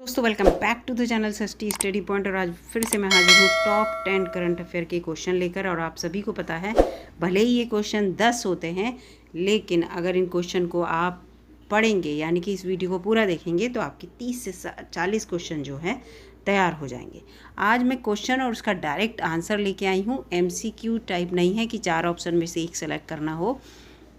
दोस्तों welcome back to the channel सस्टी study point. और आज फिर से मैं हाजिर हूँ टॉप 10 करंट अफेयर के क्वेश्चन लेकर। और आप सभी को पता है, भले ही ये क्वेश्चन 10 होते हैं, लेकिन अगर इन क्वेश्चन को आप पढ़ेंगे यानी कि इस वीडियो को पूरा देखेंगे तो आपके 30 से 40 क्वेश्चन जो है तैयार हो जाएंगे। आज मैं क्वेश्चन और उसका डायरेक्ट आंसर लेके आई हूँ। MCQ टाइप नहीं है कि 4 ऑप्शन में से एक सेलेक्ट करना हो।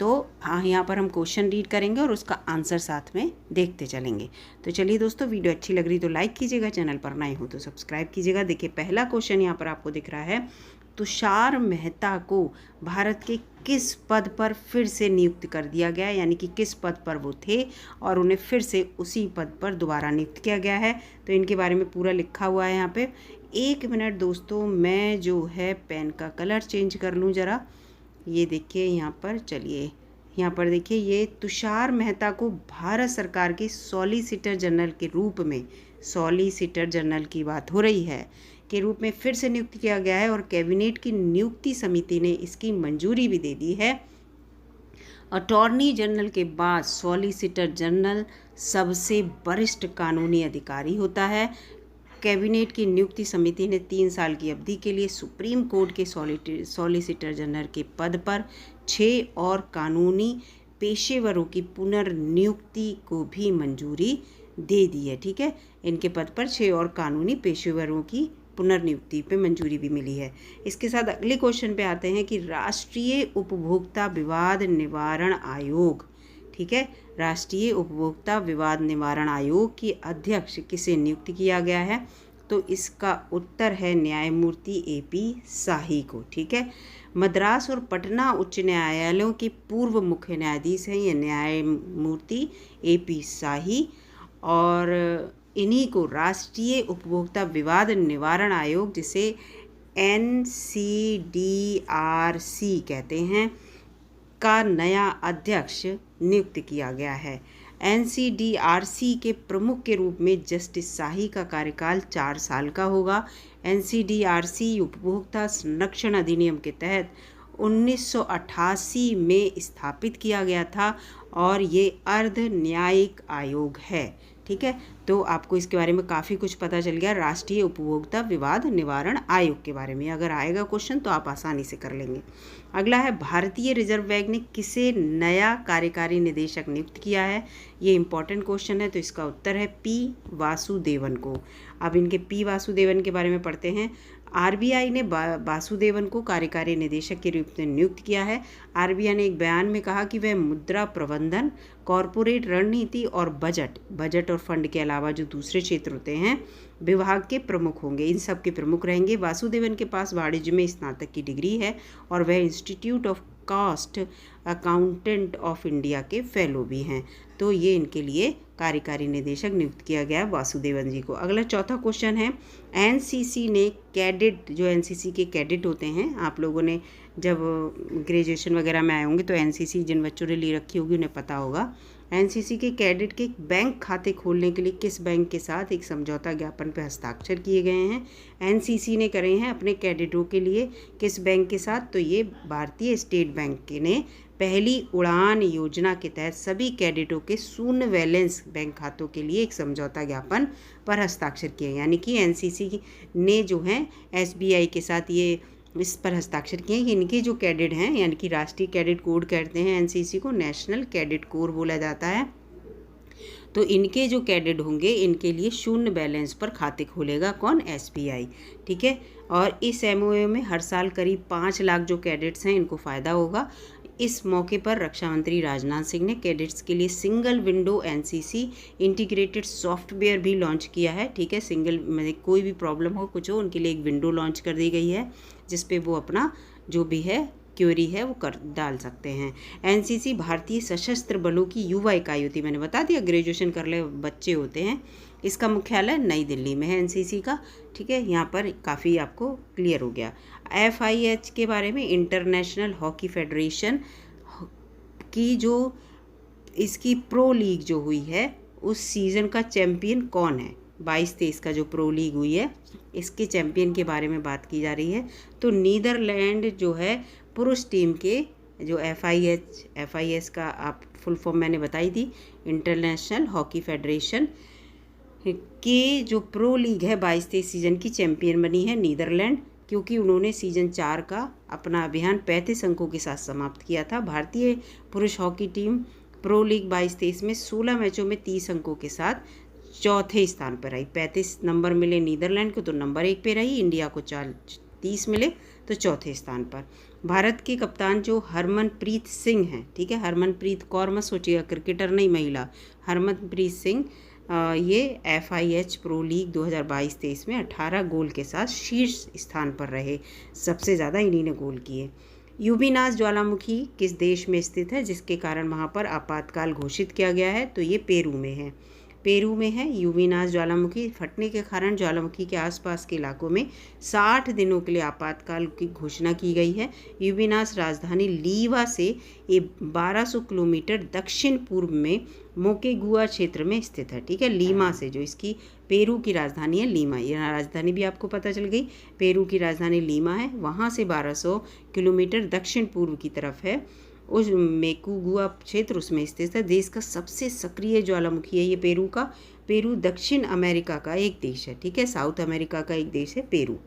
तो हाँ, यहाँ पर हम क्वेश्चन रीड करेंगे और उसका आंसर साथ में देखते चलेंगे। तो चलिए दोस्तों, वीडियो अच्छी लग रही तो लाइक कीजिएगा, चैनल पर नए हो तो सब्सक्राइब कीजिएगा। देखिए, पहला क्वेश्चन यहाँ पर आपको दिख रहा है, तुषार मेहता को भारत के किस पद पर फिर से नियुक्त कर दिया गया है, यानी कि किस पद पर वो थे और उन्हें फिर से उसी पद पर दोबारा नियुक्त किया गया है। तो इनके बारे में पूरा लिखा हुआ है यहाँ पे। 1 मिनट दोस्तों, मैं जो है पेन का कलर चेंज कर लूँ ज़रा। ये देखिए यहाँ पर, चलिए यहाँ पर देखिए, ये तुषार मेहता को भारत सरकार के सॉलिसिटर जनरल के रूप में, सॉलिसिटर जनरल की बात हो रही है, के रूप में फिर से नियुक्त किया गया है। और कैबिनेट की नियुक्ति समिति ने इसकी मंजूरी भी दे दी है। अटॉर्नी जनरल के बाद सॉलिसिटर जनरल सबसे वरिष्ठ कानूनी अधिकारी होता है। कैबिनेट की नियुक्ति समिति ने 3 साल की अवधि के लिए सुप्रीम कोर्ट के सॉलिसिटर जनरल के पद पर 6 और कानूनी पेशेवरों की पुनर्नियुक्ति को भी मंजूरी दे दी है। ठीक है, इनके पद पर 6 और कानूनी पेशेवरों की पुनर्नियुक्ति पे मंजूरी भी मिली है। इसके साथ अगले क्वेश्चन पे आते हैं कि राष्ट्रीय उपभोक्ता विवाद निवारण आयोग, ठीक है, राष्ट्रीय उपभोक्ता विवाद निवारण आयोग की अध्यक्ष किसे नियुक्त किया गया है? तो इसका उत्तर है न्यायमूर्ति AP शाही को। ठीक है, मद्रास और पटना उच्च न्यायालयों के पूर्व मुख्य न्यायाधीश हैं ये न्यायमूर्ति AP शाही, और इन्हीं को राष्ट्रीय उपभोक्ता विवाद निवारण आयोग, जिसे NCDRC कहते हैं, का नया अध्यक्ष नियुक्त किया गया है। NCDRC के प्रमुख के रूप में जस्टिस शाही का कार्यकाल 4 साल का होगा। NCDRC उपभोक्ता संरक्षण अधिनियम के तहत 1988 में स्थापित किया गया था और ये अर्ध न्यायिक आयोग है। ठीक है, तो आपको इसके बारे में काफ़ी कुछ पता चल गया, राष्ट्रीय उपभोक्ता विवाद निवारण आयोग के बारे में। अगर आएगा क्वेश्चन तो आप आसानी से कर लेंगे। अगला है, भारतीय रिजर्व बैंक ने किसे नया कार्यकारी निदेशक नियुक्त किया है? ये इंपॉर्टेंट क्वेश्चन है, तो इसका उत्तर है P वासुदेवन को। अब इनके P वासुदेवन के बारे में पढ़ते हैं। RBI ने वासुदेवन को कार्यकारी निदेशक के रूप में नियुक्त किया है। RBI ने एक बयान में कहा कि वह मुद्रा प्रबंधन, कॉरपोरेट रणनीति और बजट और फंड के अलावा जो दूसरे क्षेत्र होते हैं विभाग के प्रमुख होंगे, इन सब के प्रमुख रहेंगे। वासुदेवन के पास वाणिज्य में स्नातक की डिग्री है और वह institute of cost accountant of India के फेलो भी हैं। तो ये इनके लिए कार्यकारी निदेशक नियुक्त किया गया है वासुदेवन जी को। अगला चौथा क्वेश्चन है, NCC ने कैडेट, जो NCC के कैडेट होते हैं, आप लोगों ने जब ग्रेजुएशन वगैरह में आए होंगे तो NCC जिन बच्चों ने ली रखी होगी उन्हें पता होगा। NCC के कैडेट के बैंक खाते खोलने के लिए किस बैंक के साथ एक समझौता ज्ञापन पर हस्ताक्षर किए गए हैं? NCC ने करे हैं अपने कैडेटों के लिए किस बैंक के साथ? तो ये भारतीय स्टेट बैंक ने पहली उड़ान योजना के तहत सभी कैडेटों के शून्य बैलेंस बैंक खातों के लिए एक समझौता ज्ञापन पर हस्ताक्षर किए, यानी कि NCC ने जो है SBI के साथ ये इस पर हस्ताक्षर किए कि इनके जो कैडेट हैं, यानी कि राष्ट्रीय कैडेट कोड कहते हैं NCC को, नेशनल कैडेट कोर बोला जाता है। तो इनके जो कैडेट होंगे इनके लिए शून्य बैलेंस पर खाते खोलेगा कौन? SBI। ठीक है, और इस MOU में हर साल करीब 5 लाख जो कैडेट्स हैं इनको फ़ायदा होगा। इस मौके पर रक्षा मंत्री राजनाथ सिंह ने कैडेट्स के लिए single window NCC integrated software भी लॉन्च किया है। ठीक है, सिंगल में कोई भी प्रॉब्लम हो, कुछ हो, उनके लिए एक विंडो लॉन्च कर दी गई है जिस पे वो अपना जो भी है क्वेरी है वो कर डाल सकते हैं। NCC भारतीय सशस्त्र बलों की युवा इकाई होती है, मैंने बता दिया, ग्रेजुएशन कर ले बच्चे होते हैं। इसका मुख्यालय नई दिल्ली में है NCC का। ठीक है, यहाँ पर काफ़ी आपको क्लियर हो गया। FIH के बारे में, इंटरनेशनल हॉकी फेडरेशन की जो इसकी प्रो लीग जो हुई है उस सीज़न का चैम्पियन कौन है? 22-23 का जो प्रो लीग हुई है इसके चैम्पियन के बारे में बात की जा रही है। तो नीदरलैंड जो है पुरुष टीम के जो FIH का आप फुल फॉर्म मैंने बताई थी, इंटरनेशनल हॉकी फेडरेशन, के जो प्रो लीग है 22-23 सीजन की चैंपियन बनी है नीदरलैंड, क्योंकि उन्होंने सीजन 4 का अपना अभियान 35 अंकों के साथ समाप्त किया था। भारतीय पुरुष हॉकी टीम प्रो लीग 22-23 में 16 मैचों में 30 अंकों के साथ चौथे स्थान पर आई। 35 नंबर मिले नीदरलैंड को तो नंबर 1 पे रही। इंडिया को 30 मिले तो चौथे स्थान पर। भारत के कप्तान जो हरमनप्रीत सिंह हैं, ठीक है, हरमनप्रीत कौर मत सोचिएगा, क्रिकेटर नहीं, महिला, हरमनप्रीत सिंह ये FIH प्रो लीग 2022-23 में 18 गोल के साथ शीर्ष स्थान पर रहे। सबसे ज़्यादा इन्हीं ने गोल किए। यूबीनास ज्वालामुखी किस देश में स्थित है जिसके कारण वहाँ पर आपातकाल घोषित किया गया है? तो ये पेरू में है। पेरू में है यूबीनास ज्वालामुखी। फटने के कारण ज्वालामुखी के आसपास के इलाकों में 60 दिनों के लिए आपातकाल की घोषणा की गई है। यूबीनास राजधानी लीवा से 1200 किलोमीटर दक्षिण पूर्व में मोकेगुआ क्षेत्र में स्थित है, ठीक है। लीमा से, जो इसकी पेरू की राजधानी है लीमा, यह राजधानी भी आपको पता चल गई, पेरू की राजधानी लीमा है, वहाँ से 1200 किलोमीटर दक्षिण पूर्व की तरफ है उस मेकुगुआ क्षेत्र, उसमें स्थित है। देश का सबसे सक्रिय ज्वालामुखी है ये पेरू का। पेरू दक्षिण अमेरिका का एक देश है, ठीक है, साउथ अमेरिका का एक देश है पेरू।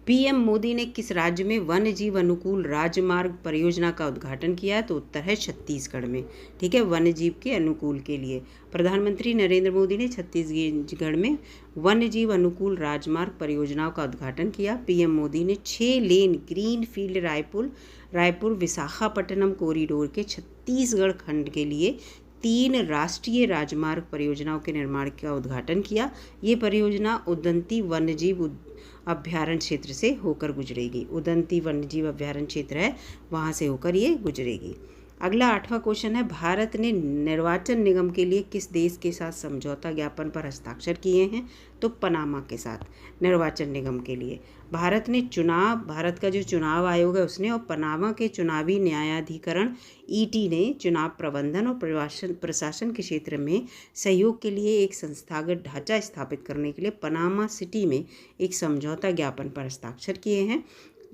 PM मोदी ने किस राज्य में वन्य जीव अनुकूल राजमार्ग परियोजना का उद्घाटन किया? तो उत्तर है छत्तीसगढ़ में, ठीक है, वन्य जीव के अनुकूल के लिए। प्रधानमंत्री नरेंद्र मोदी ने छत्तीसगढ़ में वन्य जीव अनुकूल राजमार्ग परियोजनाओं का उद्घाटन किया। PM मोदी ने 6 लेन green field Raipur Visakhapatnam corridor के छत्तीसगढ़ खंड के लिए 3 राष्ट्रीय राजमार्ग परियोजनाओं के निर्माण का उद्घाटन किया। ये परियोजना उदंती वन्यजीव अभ्यारण्य क्षेत्र से होकर गुजरेगी। उदंती वन्यजीव अभ्यारण्य क्षेत्र है, वहाँ से होकर ये गुजरेगी। अगला 8वां क्वेश्चन है, भारत ने निर्वाचन निगम के लिए किस देश के साथ समझौता ज्ञापन पर हस्ताक्षर किए हैं? तो पनामा के साथ निर्वाचन निगम के लिए। भारत का जो चुनाव आयोग है उसने और पनामा के चुनावी न्यायाधिकरण ET ने चुनाव प्रबंधन और प्रशासन के क्षेत्र में सहयोग के लिए एक संस्थागत ढांचा स्थापित करने के लिए पनामा सिटी में एक समझौता ज्ञापन पर हस्ताक्षर किए हैं।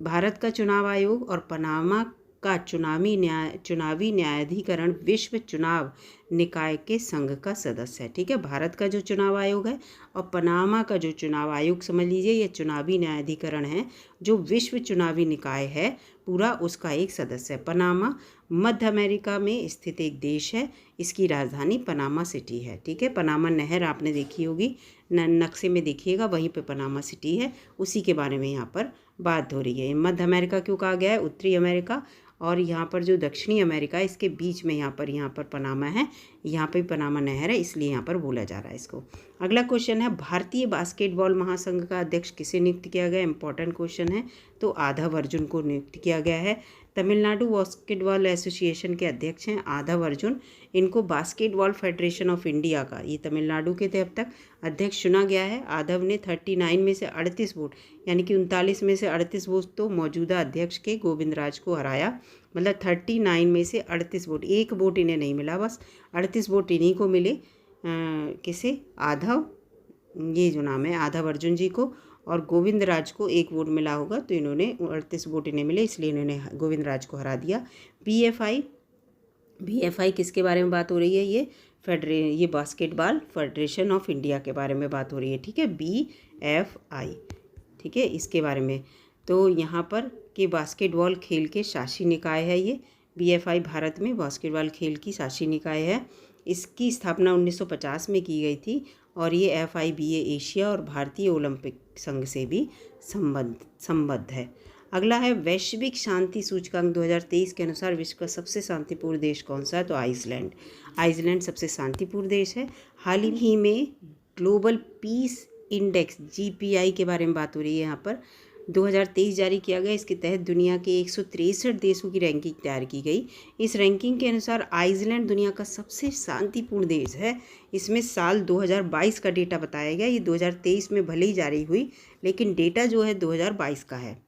भारत का चुनाव आयोग और पनामा का चुनावी न्यायाधिकरण विश्व चुनाव निकाय के संघ का सदस्य है, ठीक है। भारत का जो चुनाव आयोग है और पनामा का जो चुनाव आयोग, समझ लीजिए ये चुनावी न्यायाधिकरण है जो विश्व चुनावी निकाय है पूरा, उसका एक सदस्य है। पनामा मध्य अमेरिका में स्थित एक देश है, इसकी राजधानी पनामा सिटी है, ठीक है। पनामा नहर आपने देखी होगी, नक्शे में देखिएगा, वहीं पे पनामा सिटी है, उसी के बारे में यहाँ पर बात हो रही है। मध्य अमेरिका क्यों कहा गया है? उत्तरी अमेरिका और यहाँ पर जो दक्षिणी अमेरिका है इसके बीच में यहाँ पर पनामा है, यहाँ पे पनामा नहर है, इसलिए यहाँ पर बोला जा रहा है इसको। अगला क्वेश्चन है, भारतीय बास्केटबॉल महासंघ का अध्यक्ष किसे नियुक्त किया गया? इंपॉर्टेंट क्वेश्चन है। तो आधव अर्जुन को नियुक्त किया गया है। तमिलनाडु बास्केटबॉल एसोसिएशन के अध्यक्ष हैं आधव अर्जुन। इनको बास्केटबॉल फेडरेशन ऑफ इंडिया का, ये तमिलनाडु के थे अब तक, अध्यक्ष चुना गया है। आधव ने 39 में से 38 वोट, यानी कि 39 में से 38 वोट तो मौजूदा अध्यक्ष के गोविंदराज को हराया। मतलब 39 में से 38 वोट, एक वोट इन्हें नहीं मिला, बस 38 वोट इन्हीं को मिले। किसे? आधव, ये जो नाम है आधव अर्जुन जी को, और गोविंदराज को एक वोट मिला होगा, तो इन्होंने 38 वोट इन्हें मिले, इसलिए इन्होंने गोविंदराज को हरा दिया। BFI किसके बारे में बात हो रही है? ये बास्केटबॉल फेडरेशन ऑफ इंडिया के बारे में बात हो रही है, ठीक है, BFI, ठीक है, इसके बारे में। तो यहाँ पर कि बास्केटबॉल खेल के शासी निकाय है ये BFI, भारत में बास्केटबॉल खेल की शासी निकाय है। इसकी स्थापना 1950 में की गई थी और ये FIBA एशिया और भारतीय ओलंपिक संघ से भी संबद्ध है। अगला है, वैश्विक शांति सूचकांक 2023 के अनुसार विश्व का सबसे शांतिपूर्ण देश कौन सा है? तो आइसलैंड। आइसलैंड सबसे शांतिपूर्ण देश है। हाल ही में ग्लोबल पीस इंडेक्स GPI के बारे में बात हो रही है, यहाँ पर 2023 जारी किया गया। इसके तहत दुनिया के 163 देशों की रैंकिंग तैयार की गई। इस रैंकिंग के अनुसार आइसलैंड दुनिया का सबसे शांतिपूर्ण देश है। इसमें साल 2022 का डेटा बताया गया। ये 2023 में भले ही जारी हुई, लेकिन डेटा जो है 2022 का है।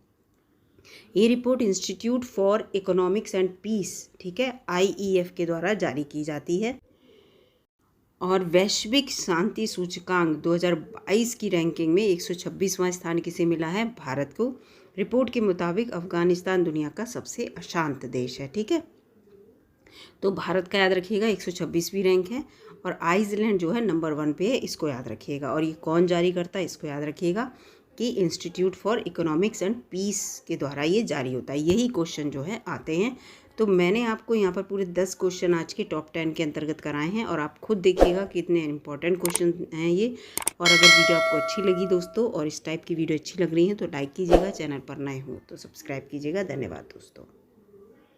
ये report institute for economics and peace, ठीक है, IEF के द्वारा जारी की जाती है। और वैश्विक शांति सूचकांक 2022 की रैंकिंग में 126वां स्थान किसे मिला है? भारत को। रिपोर्ट के मुताबिक अफगानिस्तान दुनिया का सबसे अशांत देश है, ठीक है। तो भारत का याद रखिएगा 126वीं रैंक है। और आइसलैंड जो है नंबर 1 पे है, इसको याद रखिएगा। और ये कौन जारी करता है, इसको याद रखिएगा कि institute for economics and peace के द्वारा ये जारी होता है। यही क्वेश्चन जो है आते हैं। तो मैंने आपको यहाँ पर पूरे 10 क्वेश्चन आज के टॉप 10 के अंतर्गत कराए हैं और आप खुद देखिएगा कितने इंपॉर्टेंट क्वेश्चन हैं ये। और अगर वीडियो आपको अच्छी लगी दोस्तों और इस टाइप की वीडियो अच्छी लग रही है तो लाइक कीजिएगा, चैनल पर नए हो तो सब्सक्राइब कीजिएगा। धन्यवाद दोस्तों।